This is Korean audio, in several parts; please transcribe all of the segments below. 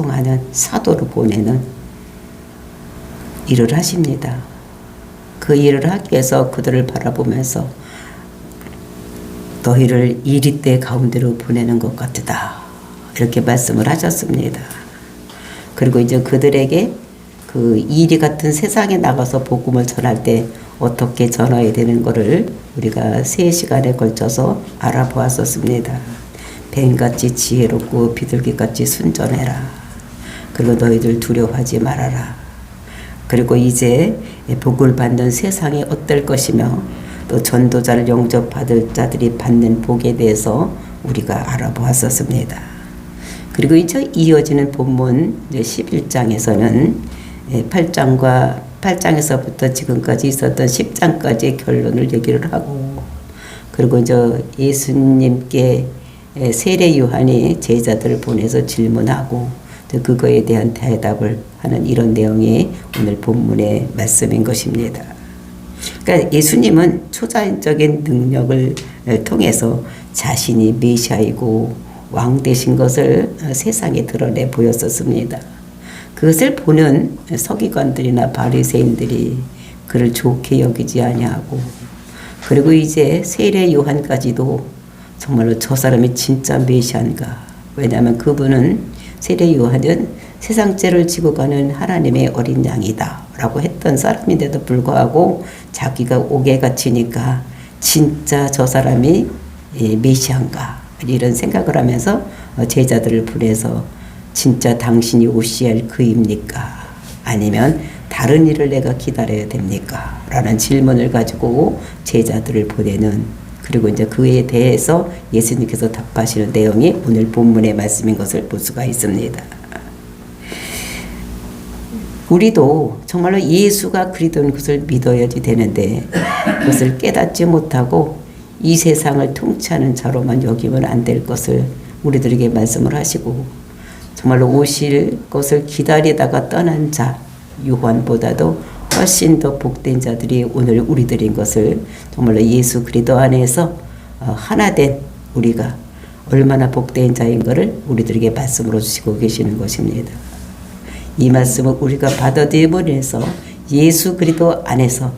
사용하는 사도로 보내는 일을 하십니다. 그 일을 하기 위해서 그들을 바라보면서 너희를 이리때 가운데로 보내는 것 같다. 이렇게 말씀을 하셨습니다. 그리고 이제 그들에게 그 이리 같은 세상에 나가서 복음을 전할 때 어떻게 전해야 되는 것을 우리가 3시간에 걸쳐서 알아보았었습니다. 뱀같이 지혜롭고 비둘기같이 순전해라. 그리고 너희들 두려워하지 말아라. 그리고 이제 복을 받는 세상이 어떨 것이며 또 전도자를 영접받을 자들이 받는 복에 대해서 우리가 알아보았었습니다. 그리고 이제 이어지는 본문 11장에서는 8장에서부터 지금까지 있었던 10장까지의 결론을 얘기를 하고, 그리고 이제 예수님께 세례 요한이 제자들을 보내서 질문하고 그거에 대한 대답을 하는 이런 내용이 오늘 본문의 말씀인 것입니다. 그러니까 예수님은 초자연적인 능력을 통해서 자신이 메시아이고 왕 되신 것을 세상에 드러내 보였었습니다. 그것을 보는 서기관들이나 바리새인들이 그를 좋게 여기지 아니하고, 그리고 이제 세례 요한까지도 정말로 저 사람이 진짜 메시아인가? 왜냐하면 그분은 세례 요한은 세상 죄를 지고 가는 하나님의 어린 양이다 라고 했던 사람인데도 불구하고 자기가 옥에 갇히니까 진짜 저 사람이 메시아인가 이런 생각을 하면서 제자들을 보내서 진짜 당신이 오셔야 할 그입니까? 아니면 다른 일을 내가 기다려야 됩니까? 라는 질문을 가지고 제자들을 보내는, 그리고 이제 그에 대해서 예수님께서 답하시는 내용이 오늘 본문의 말씀인 것을 볼 수가 있습니다. 우리도 정말로 예수가 그리스도인 것을 믿어야지 되는데 그것을 깨닫지 못하고 이 세상을 통치하는 자로만 여기면 안 될 것을 우리들에게 말씀을 하시고, 정말로 오실 것을 기다리다가 떠난 자 요한보다도 훨씬 더 복된 자들이 오늘 우리들인 것을 정말로 예수 그리스도 안에서 하나 된 우리가 얼마나 복된 자인 것을 우리들에게 말씀으로 주시고 계시는 것입니다. 이 말씀을 우리가 받아들임으로 해서 예수 그리스도 안에서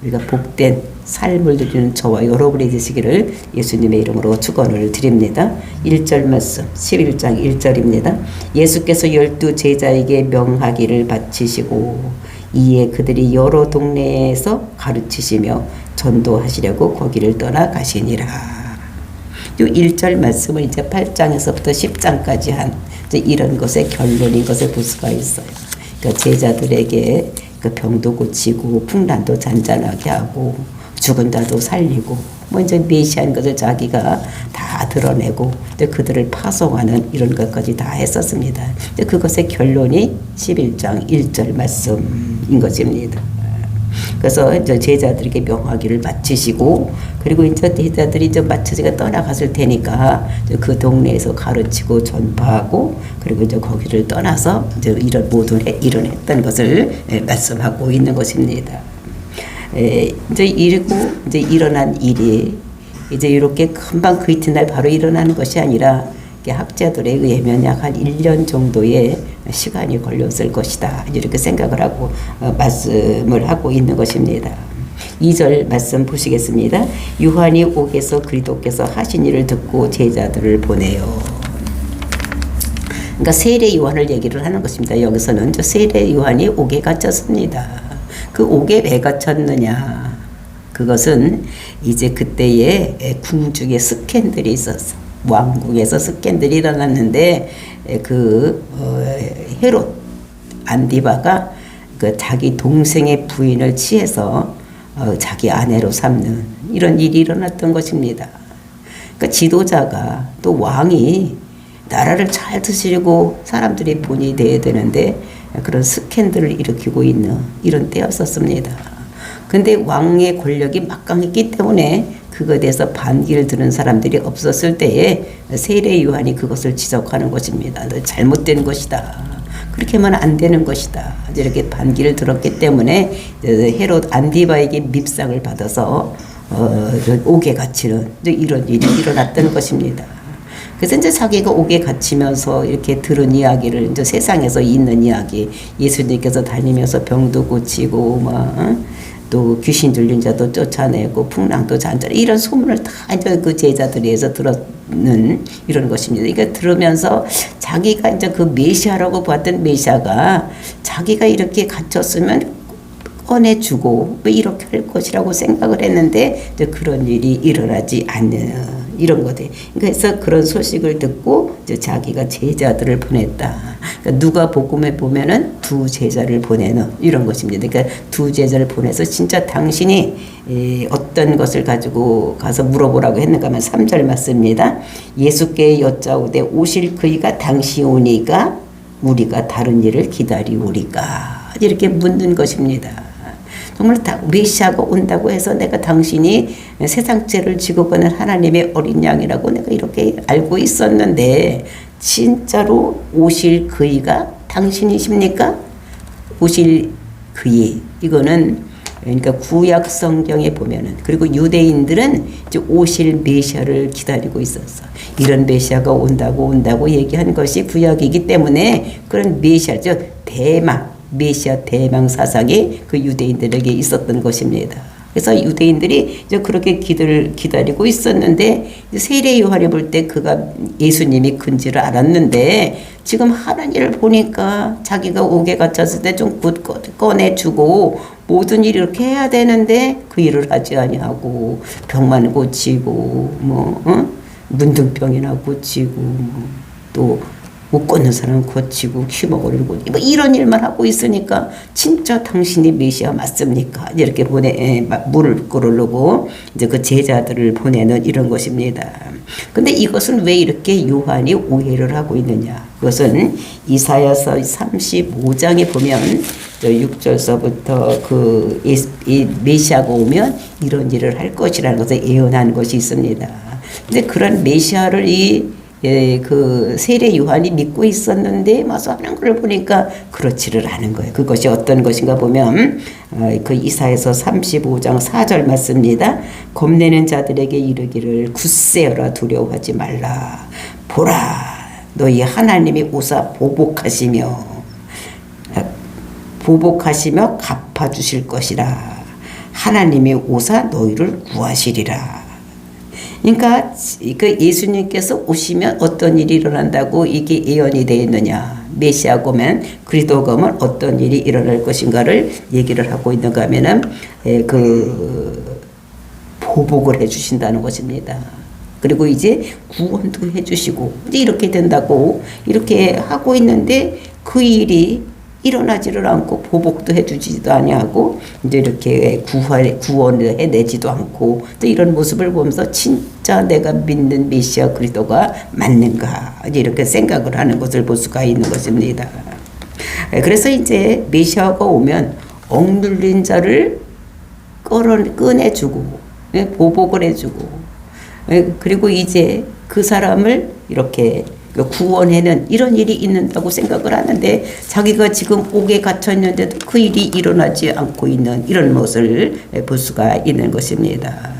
우리가 복된 삶을 누리는 저와 여러분이 되시기를 예수님의 이름으로 축원을 드립니다. 1절 말씀 11장 1절입니다. 예수께서 12 제자에게 명하기를 바치시고 이에 그들이 여러 동네에서 가르치시며 전도하시려고 거기를 떠나 가시니라. 이 1절 말씀은 이제 8장에서부터 10장까지 한 이런 것의 결론인 것을 볼 수가 있어요. 그러니까 제자들에게 그 병도 고치고 풍란도 잔잔하게 하고 죽은 자도 살리고 먼저 메시아인 것을 자기가 다 드러내고 그들을 파송하는 이런 것까지 다 했었습니다. 그것의 결론이 11장 1절 말씀인 것입니다. 그래서 이제 제자들에게 명하기를 마치시고, 그리고 이제 제자들이 이제 마쳐지가 떠나갔을 테니까 그 동네에서 가르치고 전파하고, 그리고 이제 거기를 떠나서 이제 이런 모든 일을 했던 것을 말씀하고 있는 것입니다. 이제 이제 일어난 일이 이제 이렇게 금방 그 이튿날 바로 일어나는 것이 아니라 학자들에 의하면 약 한 1년 정도의 시간이 걸렸을 것이다 이렇게 생각을 하고 말씀을 하고 있는 것입니다. 2절 말씀 보시겠습니다. 요한이 옥에서 그리스도께서 하신 일을 듣고 제자들을 보내요. 그러니까 세례 요한을 얘기를 하는 것입니다. 여기서는 세례 요한이 옥에 갇혔습니다. 그 옥에 왜 갇혔느냐? 그것은 이제 그때에 궁중에 스캔들이 있었어. 왕궁에서 스캔들이 일어났는데 헤롯 안디바가 그 자기 동생의 부인을 취해서 자기 아내로 삼는 이런 일이 일어났던 것입니다. 그러니까 지도자가 또 왕이 나라를 잘 드시려고 사람들이 본이 돼야 되는데 그런 스캔들을 일으키고 있는 이런 때였었습니다. 근데 왕의 권력이 막강했기 때문에 그것에 대해서 반기를 드는 사람들이 없었을 때에 세례 요한이 그것을 지적하는 것입니다. 너 잘못된 것이다. 그렇게 하면 안 되는 것이다. 이렇게 반기를 들었기 때문에 헤롯 안디바에게 밉상을 받아서 옥에 갇히는 이런 일이 일어났던 것입니다. 그래서 이제 자기가 옥에 갇히면서 이렇게 들은 이야기를 이제 세상에서 있는 이야기, 예수님께서 다니면서 병도 고치고 또 귀신 들린 자도 쫓아내고 풍랑도 잔잔 이런 소문을 다 이제 그 제자들이 해서 들었는 이런 것입니다. 그러니까 들으면서 자기가 이제 그 메시아라고 봤던 메시아가 자기가 이렇게 갇혔으면 꺼내주고 왜 이렇게 할 것이라고 생각을 했는데 이제 그런 일이 일어나지 않는 이런 거들. 그래서 그런 소식을 듣고 이제 자기가 제자들을 보냈다. 그러니까 누가복음에 보면은 두 제자를 보내는 이런 것입니다. 그러니까 두 제자를 보내서 진짜 당신이 어떤 것을 가지고 가서 물어보라고 했는가 하면 3절 맞습니다. 예수께 여짜오되 오실 그이가 당시 오니까 우리가 다른 일을 기다리오리까 이렇게 묻는 것입니다. 정말 메시아가 온다고 해서 내가 당신이 세상 죄를 지고 가는 하나님의 어린 양이라고 내가 이렇게 알고 있었는데 진짜로 오실 그이가 당신이십니까? 오실 그이 이거는 그러니까 구약 성경에 보면은 그리고 유대인들은 이제 오실 메시아를 기다리고 있었어. 이런 메시아가 온다고 얘기한 것이 구약이기 때문에 그런 메시아 즉 대망 메시아 대망 사상이 그 유대인들에게 있었던 것입니다. 그래서 유대인들이 이제 그렇게 기다리고 있었는데 세례 요한이 볼 때 그가 예수님이 근지를 알았는데 지금 하는 일을 보니까 자기가 옥에 갇혔을 때 좀 꺼내주고 모든 일을 이렇게 해야 되는데 그 일을 하지 아니하고 병만 고치고 문둥병이나 고치고 또 못 걷는 사람 고치고 귀먹이를 고치고 뭐 이런 일만 하고 있으니까 진짜 당신이 메시아 맞습니까? 이렇게 물을 끓으려고 이제 그 제자들을 보내는 이런 것입니다. 근데 이것은 왜 이렇게 요한이 오해를 하고 있느냐? 그것은 이사야서 35장에 보면 6절서부터 이 메시아가 오면 이런 일을 할 것이라는 것을 예언한 것이 있습니다. 근데 그런 메시아를 그 세례 요한이 믿고 있었는데 와서 하는 걸 보니까 그렇지를 않은 거예요. 그것이 어떤 것인가 보면 그 이사야서 35장 4절 맞습니다. 겁내는 자들에게 이르기를 굳세어라 두려워하지 말라. 보라 너희 하나님이 오사 보복하시며 갚아주실 것이라. 하나님이 오사 너희를 구하시리라. 그러니까 예수님께서 오시면 어떤 일이 일어난다고 이게 예언이 되어 있느냐. 메시아가 오면 그리스도가 오면 어떤 일이 일어날 것인가를 얘기를 하고 있는가 하면은 보복을 해주신다는 것입니다. 그리고 이제 구원도 해주시고 이제 이렇게 된다고 이렇게 하고 있는데 그 일이 일어나지를 않고 보복도 해주지도 아니하고 이제 이렇게 구원을 해내지도 않고 또 이런 모습을 보면서 진짜 내가 믿는 메시아 그리스도가 맞는가 이렇게 생각을 하는 것을 볼 수가 있는 것입니다. 그래서 이제 메시아가 오면 억눌린 자를 꺼내주고 보복을 해주고 그리고 이제 그 사람을 이렇게 구원해는 이런 일이 있는다고 생각을 하는데 자기가 지금 옥에 갇혀 있는데도 그 일이 일어나지 않고 있는 이런 모습을 볼 수가 있는 것입니다.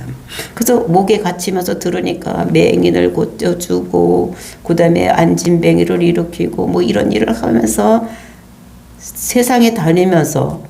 그래서 목에 갇히면서 들으니까 맹인을 고쳐주고 그 다음에 안진뱅이를 일으키고 뭐 이런 일을 하면서 세상에 다니면서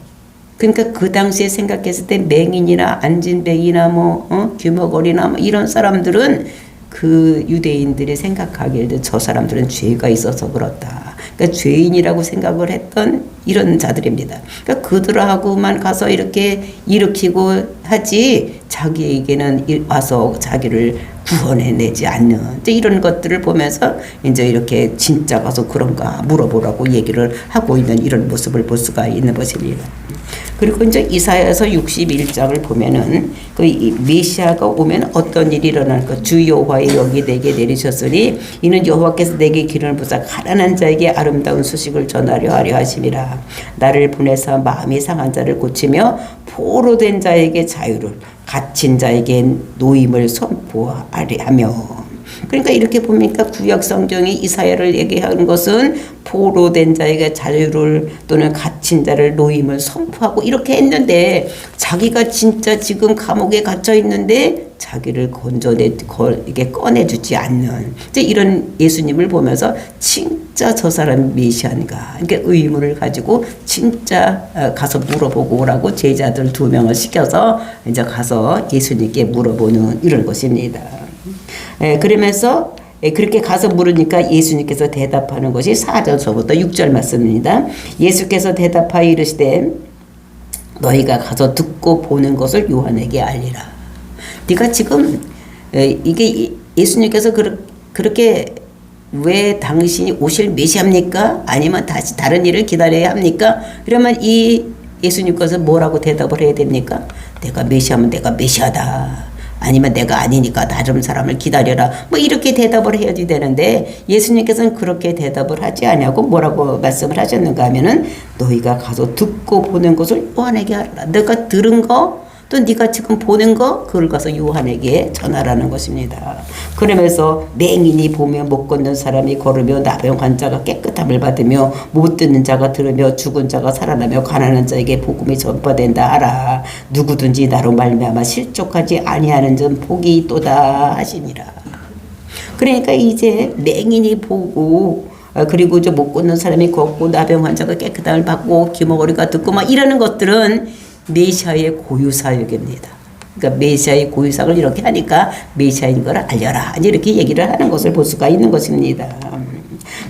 그러니까 그 당시에 생각했을 때 맹인이나 안진뱅이나 귀머거리나 이런 사람들은 그 유대인들이 생각하기에도 저 사람들은 죄가 있어서 그렇다. 그러니까 죄인이라고 생각을 했던 이런 자들입니다. 그러니까 그들하고만 가서 이렇게 일으키고 하지 자기에게는 와서 자기를 구원해내지 않는 이제 이런 것들을 보면서 이제 이렇게 진짜 가서 그런가 물어보라고 얘기를 하고 있는 이런 모습을 볼 수가 있는 것입니다. 그리고 이제 이사야서 61장을 보면은 그 메시아가 오면 어떤 일이 일어날까? 주 여호와의 영이 내게 내리셨으니 이는 여호와께서 내게 기름을 부사 가난한 자에게 아름다운 소식을 전하려 하려 하심이라. 나를 보내서 마음이 상한 자를 고치며 포로된 자에게 자유를 갇힌 자에게 노임을 선포하려 하며. 그러니까 이렇게 보니까 구약 성경이 이사야를 얘기하는 것은 포로된 자에게 자유를 또는 갇힌 자를 노임을 선포하고 이렇게 했는데 자기가 진짜 지금 감옥에 갇혀 있는데 자기를 이게 꺼내주지 않는 이제 이런 예수님을 보면서 진짜 저 사람 메시아인가 이렇게 의문을 가지고 진짜 가서 물어보고 오라고 제자들 2명을 시켜서 이제 가서 예수님께 물어보는 이런 것입니다. 그러면서 그렇게 가서 물으니까 예수님께서 대답하는 것이 4절서부터 6절 말씀입니다. 예수께서 대답하여 이르시되 너희가 가서 듣고 보는 것을 요한에게 알리라. 네가 지금 이게 예수님께서 그렇게 왜 당신이 오실 메시아입니까? 아니면 다시 다른 일을 기다려야 합니까? 그러면 이 예수님께서 뭐라고 대답을 해야 됩니까? 내가 메시아면 내가 메시아다. 아니면 내가 아니니까 다른 사람을 기다려라. 뭐 이렇게 대답을 해야 되는데 예수님께서는 그렇게 대답을 하지 않냐고 뭐라고 말씀을 하셨는가 하면은 너희가 가서 듣고 보는 것을 요한에게 하라. 너가 들은 거 또 네가 지금 보는 거 그걸 가서 요한에게 전하라는 것입니다. 그러면서 맹인이 보며 못 걷는 사람이 걸으며 나병 환자가 깨끗함을 받으며 못 듣는 자가 들으며 죽은 자가 살아나며 가난한 자에게 복음이 전파된다 하라. 누구든지 나로 말미암아 실족하지 아니하는 점 복이 있도다 하시니라. 그러니까 이제 맹인이 보고 그리고 저 못 걷는 사람이 걷고 나병 환자가 깨끗함을 받고 귀머거리가 듣고 막 이러는 것들은 메시아의 고유사역입니다. 그러니까 메시아의 고유사역을 이렇게 하니까 메시아인 걸 알려라. 이렇게 얘기를 하는 것을 볼 수가 있는 것입니다.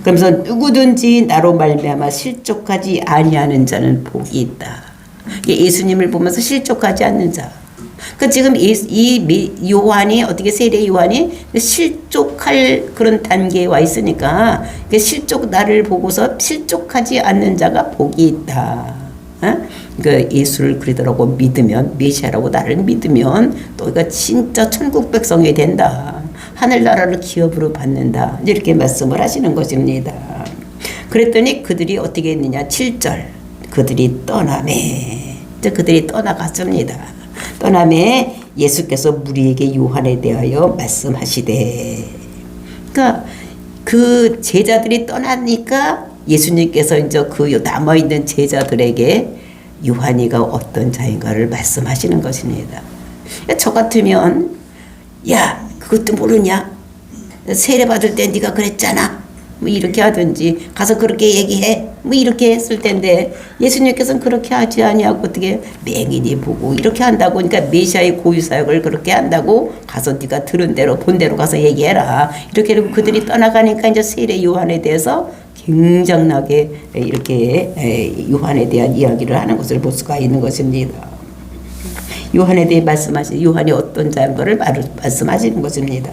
그러면서 누구든지 나로 말미암아 실족하지 아니하는 자는 복이 있다. 예수님을 보면서 실족하지 않는 자. 그 지금 이 요한이 어떻게 세례 요한이 실족할 그런 단계에 와 있으니까 나를 보고서 실족하지 않는 자가 복이 있다. 그 예수를 그리스도라고 믿으면 메시아라고 나를 믿으면 너희가 진짜 천국 백성이 된다. 하늘나라를 기업으로 받는다. 이렇게 말씀을 하시는 것입니다. 그랬더니 그들이 어떻게 했느냐 7절 그들이 떠나매 그들이 떠나갔습니다. 떠나매 예수께서 무리에게 요한에 대하여 말씀하시되 그러니까 그 제자들이 떠나니까 예수님께서 이제 그 남아있는 제자들에게 요한이가 어떤 자인가를 말씀하시는 것입니다. 저 같으면 야 그것도 모르냐? 세례 받을 때 네가 그랬잖아. 뭐 이렇게 하든지 가서 그렇게 얘기해. 뭐 이렇게 했을 텐데 예수님께서는 그렇게 하지 아니하고 어떻게 맹인이 보고 이렇게 한다고 그러니까 메시아의 고유사역을 그렇게 한다고 가서 네가 들은 대로 본 대로 가서 얘기해라. 이렇게 하고 그들이 떠나가니까 이제 세례 요한에 대해서 굉장하게 이렇게 요한에 대한 이야기를 하는 것을 볼 수가 있는 것입니다. 요한에 대해 요한이 어떤 자인 것을 말씀하시는 것입니다.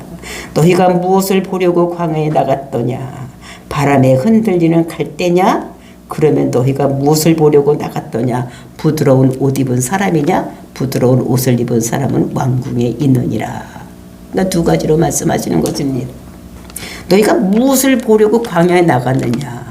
너희가 무엇을 보려고 광야에 나갔더냐? 바람에 흔들리는 갈대냐? 그러면 너희가 무엇을 보려고 나갔더냐? 부드러운 옷 입은 사람이냐? 부드러운 옷을 입은 사람은 왕궁에 있느니라. 그러니까 2가지로 말씀하시는 것입니다. 너희가 무엇을 보려고 광야에 나갔느냐?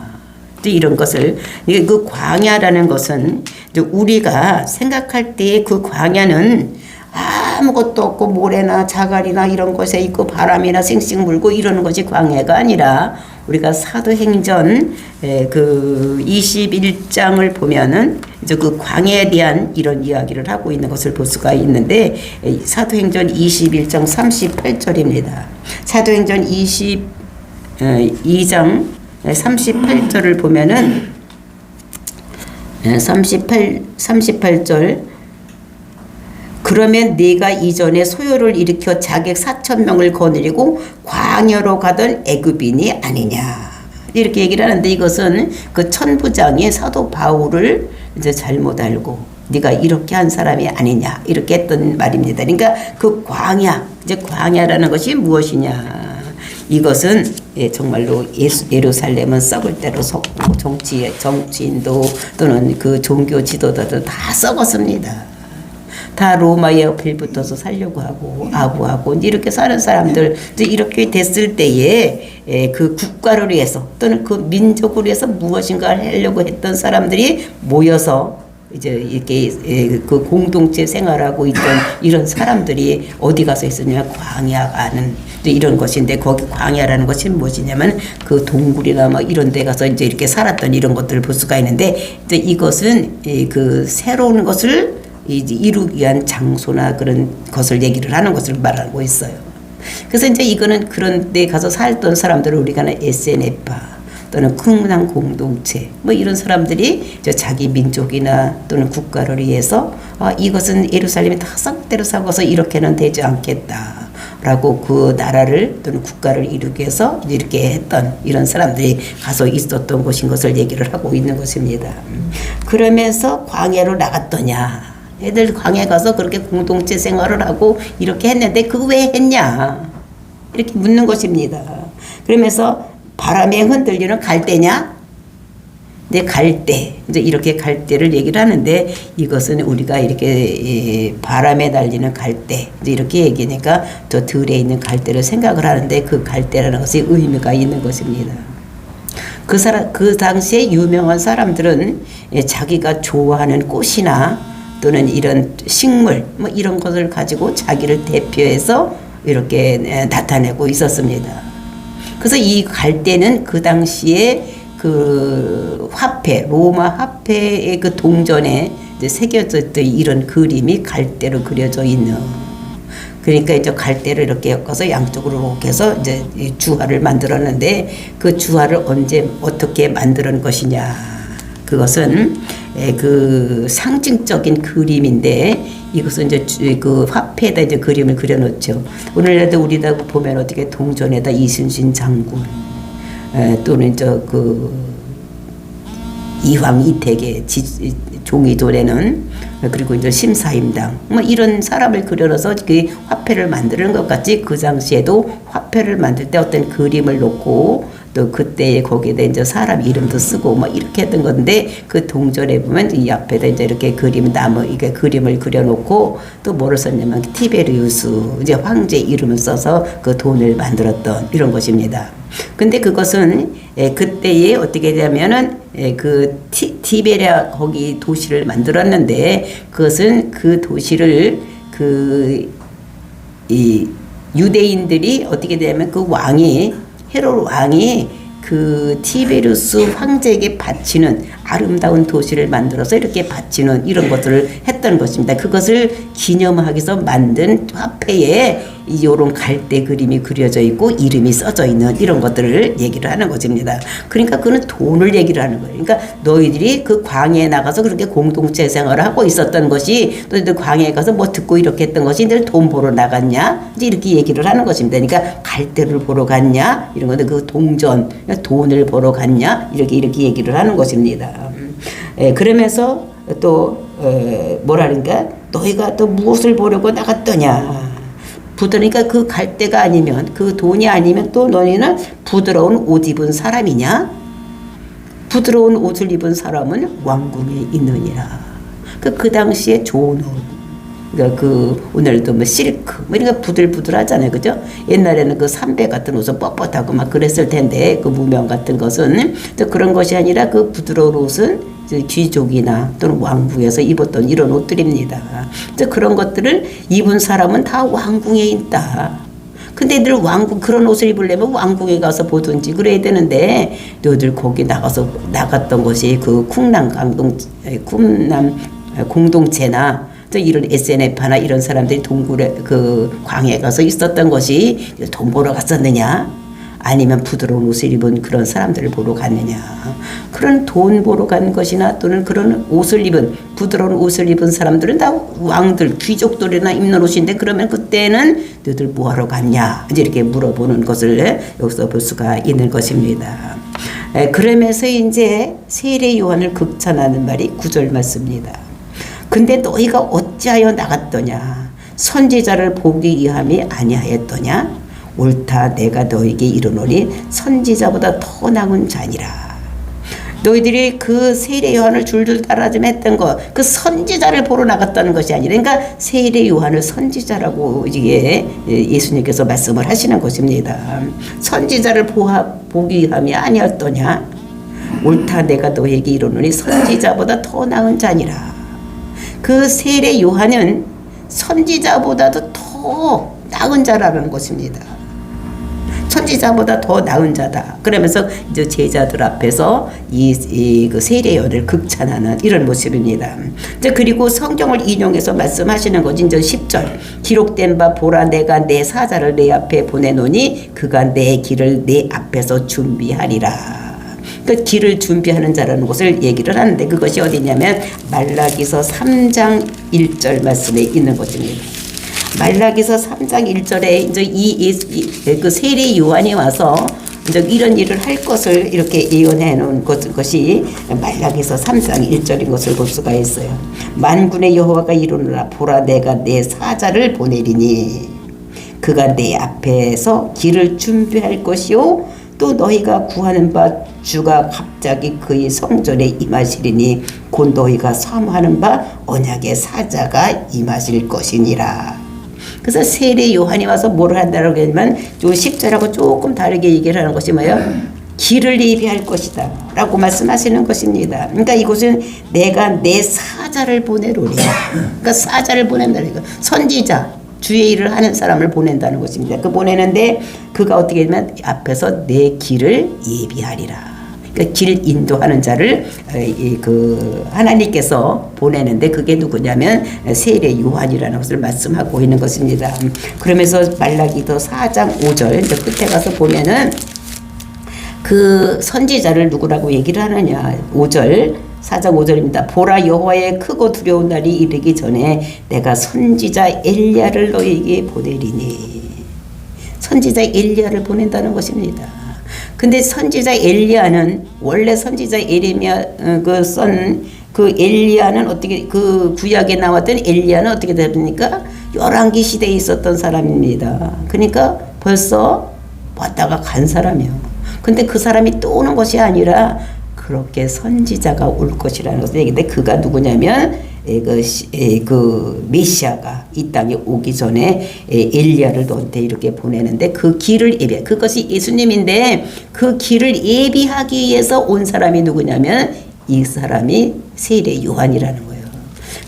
이런 것을 그 광야라는 것은 우리가 생각할 때 그 광야는 아무것도 없고 모래나 자갈이나 이런 곳에 있고 바람이나 쌩쌩 불고 이러는 것이 광야가 아니라 우리가 사도행전 그 21장을 보면은 이제 그 광야에 대한 이런 이야기를 하고 있는 것을 볼 수가 있는데 사도행전 21장 38절입니다. 사도행전 22장 38절을 보면은 38절 그러면 네가 이전에 소요를 일으켜 자객 4,000명을 거느리고 광야로 가던 애굽인이 아니냐 이렇게 얘기를 하는데 이것은 그 천부장이 사도 바울을 이제 잘못 알고 네가 이렇게 한 사람이 아니냐 이렇게 했던 말입니다. 그러니까 그 광야 이제 광야라는 것이 무엇이냐 이것은 정말로 예루살렘은 썩을 대로 썩고 정치인도 또는 그 종교 지도자도 다 썩었습니다. 다 로마에 빌붙어서 살려고 하고 아부하고 이렇게 사는 사람들 이렇게 됐을 때에 그 국가를 위해서 또는 그 민족을 위해서 무엇인가 하려고 했던 사람들이 모여서 이제 이렇게 그 공동체 생활하고 있던 이런 사람들이 어디 가서 있었냐면 광야 가는 이런 것인데 거기 광야라는 것이 무엇이냐면 그 동굴이나 뭐 이런 데 가서 이제 이렇게 살았던 이런 것들을 볼 수가 있는데 이제 이것은 그 새로운 것을 이루기 위한 장소나 그런 것을 얘기를 하는 것을 말하고 있어요. 그래서 이제 이거는 그런 데 가서 살던 사람들을 우리가 SNF파 또는 쿵남 공동체 뭐 이런 사람들이 자기 민족이나 또는 국가를 위해서 이것은 예루살렘이 다 썩대로 썩어서 이렇게는 되지 않겠다 라고 그 나라를 또는 국가를 이루기 위해서 이렇게 했던 이런 사람들이 가서 있었던 곳인 것을 얘기를 하고 있는 것입니다. 그러면서 광야로 나갔더냐, 애들 광야에 가서 그렇게 공동체 생활을 하고 이렇게 했는데 그거 왜 했냐 이렇게 묻는 것입니다. 그러면서 바람에 흔들리는 갈대냐? 내 갈대, 이제 이렇게 갈대를 얘기를 하는데 이것은 우리가 이렇게 바람에 달리는 갈대, 이제 이렇게 얘기하니까 저 들에 있는 갈대를 생각을 하는데 그 갈대라는 것이 의미가 있는 것입니다. 그 당시에 유명한 사람들은 자기가 좋아하는 꽃이나 또는 이런 식물, 뭐 이런 것을 가지고 자기를 대표해서 이렇게 나타내고 있었습니다. 그래서 이 갈대는 그 당시에 그 화폐, 로마 화폐의 그 동전에 이제 새겨졌던 이런 그림이 갈대로 그려져 있는. 그러니까 이제 갈대를 이렇게 엮어서 양쪽으로 이렇게 해서 이제 주화를 만들었는데 그 주화를 언제 어떻게 만드는 것이냐. 그것은 그 상징적인 그림인데 이것은 이제 그 화폐에다 이제 그림을 그려놓죠. 오늘날도 우리가 보면 어떻게 동전에다 이순신 장군 또는 그 이황 이택의 종이 돌에는 그리고 이제 심사임당 뭐 이런 사람을 그려서 그 화폐를 만드는 것 같이 그 당시에도 화폐를 만들 때 어떤 그림을 놓고 또 그때 거기에다 이제 사람 이름도 쓰고 뭐 이렇게 했던 건데 그 동전에 보면 이 앞에다 이제 이렇게 이게 그림을 그려놓고 또 뭐를 썼냐면 티베리우스 이제 황제 이름을 써서 그 돈을 만들었던 이런 것입니다. 근데 그것은 그때에 어떻게 되냐면은 그 티베리아 거기 도시를 만들었는데 그것은 그 도시를 이 유대인들이 어떻게 되냐면 그 왕이 헤롯 왕이 그 티베리우스 황제에게 바치는 아름다운 도시를 만들어서 이렇게 바치는 이런 것들을 했던 것입니다. 그것을 기념하기 위해서 만든 화폐에 이런 갈대 그림이 그려져 있고 이름이 써져 있는 이런 것들을 얘기를 하는 것입니다. 그러니까 그는 돈을 얘기를 하는 거예요. 그러니까 너희들이 그 광야에 나가서 그렇게 공동체 생활을 하고 있었던 것이 너희들 광야에 가서 뭐 듣고 이렇게 했던 것이 너희들 돈 보러 나갔냐? 이제 이렇게 얘기를 하는 것입니다. 그러니까 갈대를 보러 갔냐? 이런 건데 그 동전, 돈을 보러 갔냐? 이렇게 얘기를 하는 것입니다. 그러면서 또 뭐라는가? 너희가 또 무엇을 보려고 나갔더냐? 그러니까 그 갈대가 아니면 그 돈이 아니면 또 너희는 부드러운 옷 입은 사람이냐? 부드러운 옷을 입은 사람은 왕궁에 있느니라. 그 당시에 좋은 옷. 그러니까 그 오늘도 뭐 실크 뭐 이런 거 부들부들하잖아요, 그죠? 옛날에는 그 삼배 같은 옷은 뻣뻣하고 막 그랬을 텐데 그 무명 같은 것은 또 그런 것이 아니라 그 부드러운 옷은 귀족이나 또는 왕궁에서 입었던 이런 옷들입니다. 그런 것들을 입은 사람은 다 왕궁에 있다. 근데 늘 왕궁 그런 옷을 입으려면 왕궁에 가서 보든지 그래야 되는데 너희들 거기 나갔던 것이 그 쿵남 공동체나 또 이런 SNF나 이런 사람들이 동굴에 그 광야에 가서 있었던 것이 돈 보러 갔었느냐? 아니면 부드러운 옷을 입은 그런 사람들을 보러 갔느냐. 그런 돈 보러 간 것이나 또는 그런 옷을 입은 부드러운 옷을 입은 사람들은 다 왕들 귀족들이나 입는 옷인데 그러면 그때는 너희들 뭐하러 갔냐 이제 이렇게 물어보는 것을 여기서 볼 수가 있는 것입니다. 그러면서 이제 세례 요한을 극찬하는 말이 9절 맞습니다. 근데 너희가 어찌하여 나갔더냐? 선지자를 보기 위함이 아니하였더냐? 옳다 내가 너에게 이르노니 선지자보다 더 나은 자니라. 너희들이 그 세례 요한을 줄줄 따라 좀 했던 거, 그 선지자를 보러 나갔다는 것이 아니라, 그러니까 세례 요한을 선지자라고 이게 예수님께서 말씀을 하시는 것입니다. 선지자를 보기 위함이 아니었더냐? 옳다 내가 너에게 이르노니 선지자보다 더 나은 자니라. 그 세례 요한은 선지자보다도 더 나은 자라는 것입니다. 선지자보다 더 나은 자다. 그러면서 이제 제자들 앞에서 그 세례요한을 극찬하는 이런 모습입니다. 이제 그리고 성경을 인용해서 말씀하시는 거지. 이제 10절 기록된 바 보라 내가 내 사자를 내 앞에 보내노니 그가 내 길을 내 앞에서 준비하리라. 그 길을 준비하는 자라는 것을 얘기를 하는데 그것이 어디냐면 말라기서 3장 1절 말씀에 있는 것입니다. 말라기서 3장 1절에 이제 그 세례 요한이 와서 이제 이런 일을 할 것을 이렇게 예언해 놓은 것이 말라기서 3장 1절인 것을 볼 수가 있어요. 만군의 여호와가 이르노라 보라 내가 내 사자를 보내리니 그가 내 앞에서 길을 준비할 것이요 또 너희가 구하는 바 주가 갑자기 그의 성전에 임하시리니 곧 너희가 사모하는 바 언약의 사자가 임하실 것이니라. 그래서 세례 요한이 와서 뭐를 한다고 하냐면 요 10절하고 조금 다르게 얘기를 하는 것이 뭐예요? 길을 예비할 것이다 라고 말씀하시는 것입니다. 그러니까 이곳은 내가 내 사자를 보내노니 그러니까 사자를 보낸다는 거 선지자 주의 일을 하는 사람을 보낸다는 것입니다. 그 보내는데 그가 어떻게 되면 앞에서 내 길을 예비하리라. 그러니까 길 인도하는 자를 그 하나님께서 보내는데 그게 누구냐면 세례 요한이라는 것을 말씀하고 있는 것입니다. 그러면서 말라기서 4장 5절 이제 끝에 가서 보면은 그 선지자를 누구라고 얘기를 하느냐 5절 4장 5절입니다. 보라 여호와의 크고 두려운 날이 이르기 전에 내가 선지자 엘리야를 너희에게 보내리니 선지자 엘리야를 보낸다는 것입니다. 근데 선지자 엘리야는 원래 선지자 에레미야 그 엘리야는 어떻게 그 구약에 나왔던 엘리야는 어떻게 됩니까? 열왕기 시대에 있었던 사람입니다. 그러니까 벌써 왔다가 간 사람이요. 근데 그 사람이 또 오는 것이 아니라 그렇게 선지자가 올 것이라는 것을 얘기인데 그가 누구냐면 그 메시아가 이 땅에 오기 전에 엘리야를 너한테 이렇게 보내는데 그 길을 예비 그것이 예수님인데 그 길을 예비하기 위해서 온 사람이 누구냐면 이 사람이 세례 요한이라는 거예요.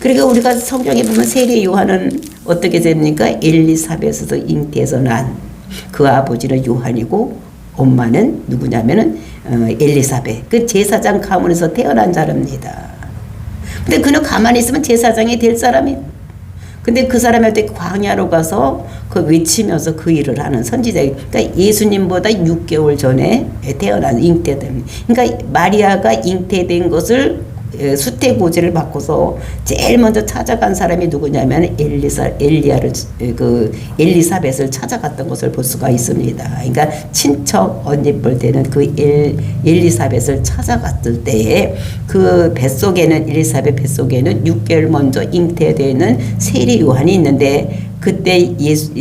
그러니까 우리가 성경에 보면 세례 요한은 어떻게 됩니까? 엘리사벳에서 잉태해서 난 그 아버지는 요한이고 엄마는 누구냐면은 엘리사벳 그 제사장 가문에서 태어난 사람입니다. 근데 그는 가만히 있으면 제사장이 될 사람이에요. 근데 그 사람한테 광야로 가서 그 외치면서 그 일을 하는 선지자. 그러니까 예수님보다 6개월 전에 태어난 잉태된. 그러니까 마리아가 잉태된 것을 수태고지를 받고서 제일 먼저 찾아간 사람이 누구냐면 엘리사벳을 찾아갔던 것을 볼 수가 있습니다. 그러니까 친척 언니뻘 되는 그 엘리사벳을 찾아갔을 때에 그 뱃속에는 엘리사벳 뱃속에는 6개월 먼저 잉태되는 세례 요한이 있는데 그때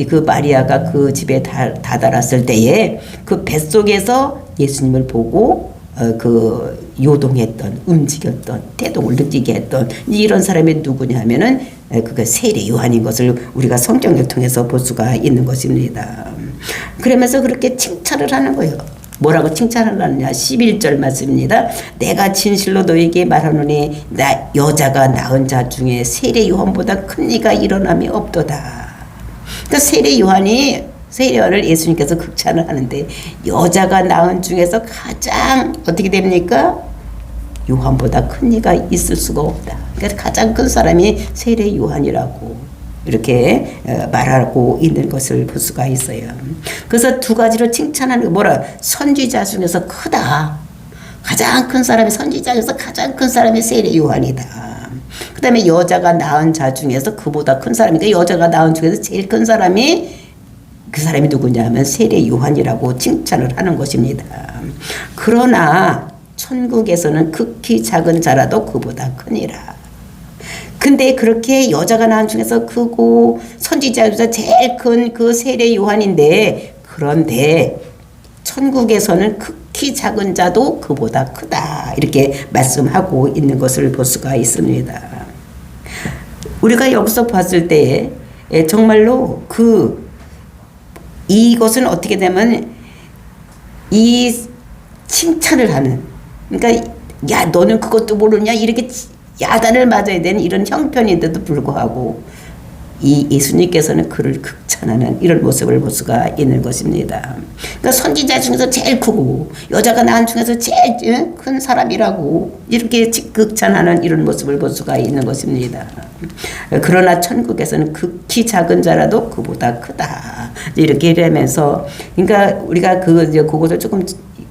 그 마리아가 그 집에 다다랐을 때에 그 뱃속에서 예수님을 보고 그 요동했던 움직였던 태동을 느끼게 했던 이런 사람이 누구냐면은 그가 세례 요한인 것을 우리가 성경을 통해서 볼 수가 있는 것입니다. 그러면서 그렇게 칭찬을 하는 거예요. 뭐라고 칭찬을 하느냐 11절 말씀입니다. 내가 진실로 너에게 말하노니 나 여자가 낳은 자 중에 세례 요한보다 큰 이가 일어남이 없도다. 그러니까 세례 요한을 예수님께서 극찬을 하는데 여자가 낳은 중에서 가장 어떻게 됩니까? 요한보다 큰 이가 있을 수가 없다. 그러니까 가장 큰 사람이 세례 요한이라고 이렇게 말하고 있는 것을 볼 수가 있어요. 그래서 두 가지로 칭찬하는 뭐라 선지자 중에서 크다. 가장 큰 사람이 선지자 중에서 가장 큰 사람이 세례 요한이다. 그 다음에 여자가 낳은 자 중에서 그보다 큰 사람이니까 여자가 낳은 중에서 제일 큰 사람이 그 사람이 누구냐면 세례 요한이라고 칭찬을 하는 것입니다. 그러나 천국에서는 극히 작은 자라도 그보다 크니라. 근데 그렇게 여자가 낳은 중에서 크고 선지자 중에서 제일 큰 그 세례 요한인데 그런데 천국에서는 극히 작은 자도 그보다 크다. 이렇게 말씀하고 있는 것을 볼 수가 있습니다. 우리가 여기서 봤을 때 정말로 이것은 어떻게 되면 이 칭찬을 하는 그러니까 야 너는 그것도 모르냐 이렇게 야단을 맞아야 되는 이런 형편인데도 불구하고 이 예수님께서는 그를 극찬하는 이런 모습을 볼 수가 있는 것입니다. 그러니까 선지자 중에서 제일 크고 여자가 낳은 중에서 제일 큰 사람이라고 이렇게 극찬하는 이런 모습을 볼 수가 있는 것입니다. 그러나 천국에서는 극히 작은 자라도 그보다 크다. 이렇게 이러면서 그러니까 우리가 그것을 조금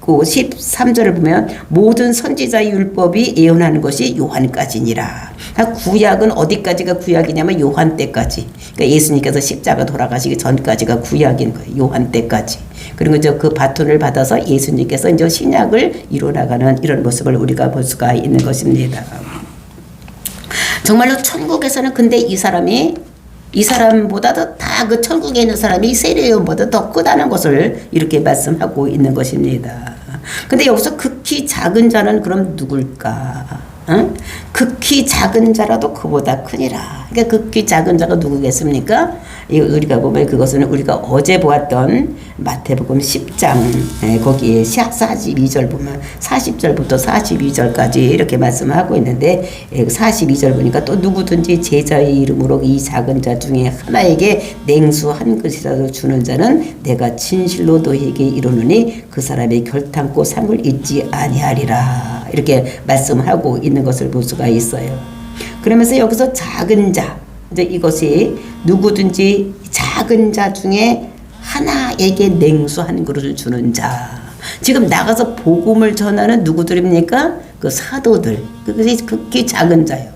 13절을 보면 모든 선지자 율법이 예언하는 것이 요한까지니라. 구약은 어디까지가 구약이냐면 요한 때까지. 그러니까 예수님께서 십자가 돌아가시기 전까지가 구약인 거예요. 요한 때까지. 그리고 이제 그 바톤을 받아서 예수님께서 이제 신약을 이루어나가는 이런 모습을 우리가 볼 수가 있는 것입니다. 정말로 천국에서는 근데 이 사람보다도 다 그 천국에 있는 사람이 세례요한보다 더 크다는 것을 이렇게 말씀하고 있는 것입니다. 근데 여기서 극히 작은 자는 그럼 누굴까? 응? 극히 작은 자라도 그보다 크니라. 그러니까 극히 작은 자가 누구겠습니까? 우리가 보면 그것은 우리가 어제 보았던 마태복음 10장 거기에 42절 보면 40절부터 42절까지 이렇게 말씀하고 있는데 42절 보니까 또 누구든지 제자의 이름으로 이 작은 자 중에 하나에게 냉수 한 그릇이라도 주는 자는 내가 진실로 너희에게 이르노니 그 사람의 결탄코 상을 잊지 아니하리라. 이렇게 말씀하고 있는 것을 볼 수가 있어요. 그러면서 여기서 작은 자, 이제 이것이 누구든지 작은 자 중에 하나에게 냉수 한 그릇을 주는 자. 지금 나가서 복음을 전하는 누구들입니까? 그 사도들. 그것이 극히 작은 자요.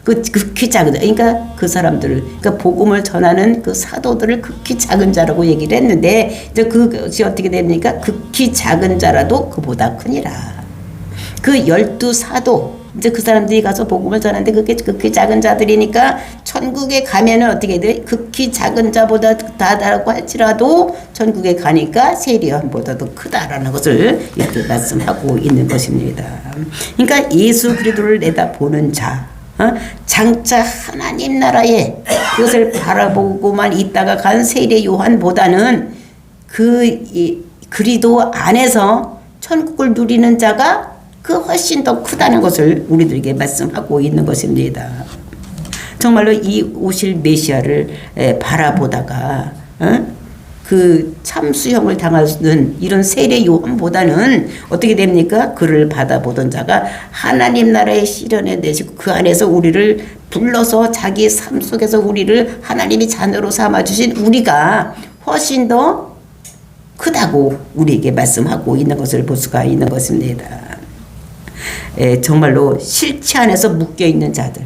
극히 작은 자. 그러니까 그 사람들을, 그러니까 복음을 전하는 그 사도들을 극히 작은 자라고 얘기를 했는데, 이제 그것이 어떻게 됩니까? 극히 작은 자라도 그보다 크니라. 그 12사도, 이제 그 사람들이 가서 복음을 전하는데 그게 극히 작은 자들이니까 천국에 가면은 어떻게 돼? 극히 작은 자보다 다다라고 할지라도 천국에 가니까 세례요한보다도 크다라는 것을 이렇게 말씀하고 있는 것입니다. 그러니까 예수 그리스도를 내다보는 자, 장차 하나님 나라에 그것을 바라보고만 있다가 간 세례요한보다는 그리스도 안에서 천국을 누리는 자가 그 훨씬 더 크다는 것을 우리들에게 말씀하고 있는 것입니다. 정말로 이 오실 메시아를 바라보다가 그 참수형을 당하는 이런 세례 요한보다는 어떻게 됩니까? 그를 받아보던 자가 하나님 나라의 시련에 내시고 그 안에서 우리를 불러서 자기 삶 속에서 우리를 하나님이 자녀로 삼아주신 우리가 훨씬 더 크다고 우리에게 말씀하고 있는 것을 볼 수가 있는 것입니다. 정말로 실체 안에서 묶여있는 자들,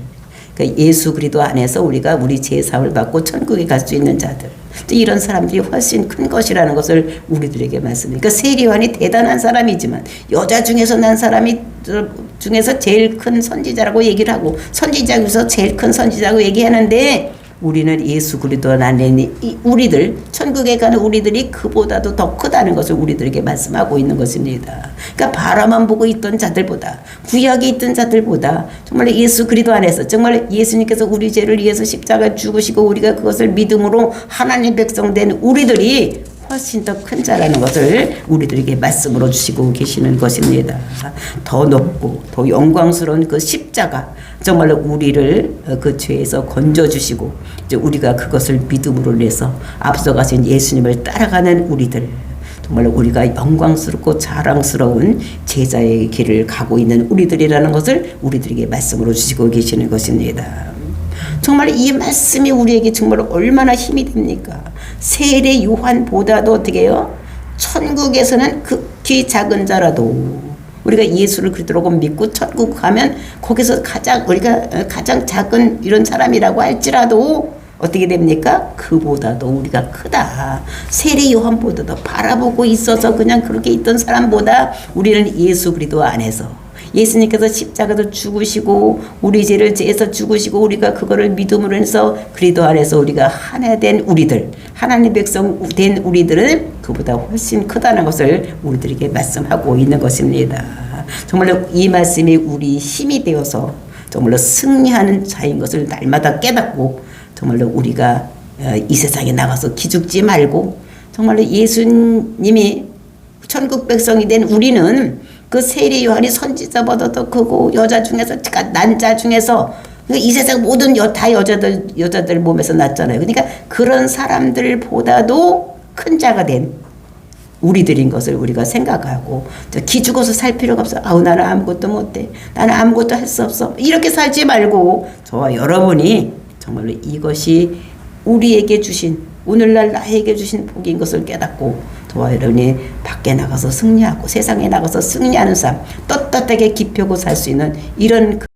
그러니까 예수 그리스도 안에서 우리가 우리 죄사함을 받고 천국에 갈 수 있는 자들, 이런 사람들이 훨씬 큰 것이라는 것을 우리들에게 말씀합니다. 그러니까 세례요한이 대단한 사람이지만 여자 중에서 난 사람이 중에서 제일 큰 선지자라고 얘기를 하고 선지자 중에서 제일 큰 선지자라고 얘기하는데 우리는 예수 그리스도 안에 있는 우리들, 천국에 가는 우리들이 그보다도 더 크다는 것을 우리들에게 말씀하고 있는 것입니다. 그러니까 바라만 보고 있던 자들보다, 구약에 있던 자들보다 정말 예수 그리스도 안에서 정말 예수님께서 우리 죄를 위해서 십자가 죽으시고 우리가 그것을 믿음으로 하나님 백성 된 우리들이 훨씬 더 큰 자라는 것을 우리들에게 말씀으로 주시고 계시는 것입니다. 더 높고 더 영광스러운 그 십자가, 정말로 우리를 그 죄에서 건져주시고 이제 우리가 그것을 믿음으로 내서 앞서가신 예수님을 따라가는 우리들, 정말로 우리가 영광스럽고 자랑스러운 제자의 길을 가고 있는 우리들이라는 것을 우리들에게 말씀으로 주시고 계시는 것입니다. 정말 이 말씀이 우리에게 정말 얼마나 힘이 됩니까? 세례 요한보다도 어떻게 해요? 천국에서는 극히 작은 자라도 우리가 예수를 그리스도라고 믿고 천국 가면 거기서 우리가 가장 작은 이런 사람이라고 할지라도 어떻게 됩니까? 그보다도 우리가 크다. 세례 요한보다도 바라보고 있어서 그냥 그렇게 있던 사람보다 우리는 예수 그리스도 안에서 예수님께서 십자가도 죽으시고 우리 죄를 죄에서 죽으시고 우리가 그거를 믿음으로 해서 그리스도 안에서 우리가 하나 된 우리들, 하나님 백성 된 우리들은 그보다 훨씬 크다는 것을 우리들에게 말씀하고 있는 것입니다. 정말로 이 말씀이 우리 힘이 되어서 정말로 승리하는 자인 것을 날마다 깨닫고 정말로 우리가 이 세상에 나가서 기죽지 말고 정말로 예수님이 천국 백성이 된 우리는 그 세례 요한이 선지자보다 더 크고 여자 중에서 난자 중에서 그러니까 이 세상 모든 다 여자들 몸에서 났잖아요. 그러니까 그런 사람들보다도 큰 자가 된 우리들인 것을 우리가 생각하고 기죽어서 살 필요가 없어. 아우 나는 아무것도 못해. 나는 아무것도 할 수 없어. 이렇게 살지 말고 저와 여러분이 정말로 이것이 우리에게 주신 오늘날 나에게 주신 복인 것을 깨닫고 저와 여러분이 밖에 나가서 승리하고 세상에 나가서 승리하는 삶 떳떳하게 기표고 살 수 있는 이런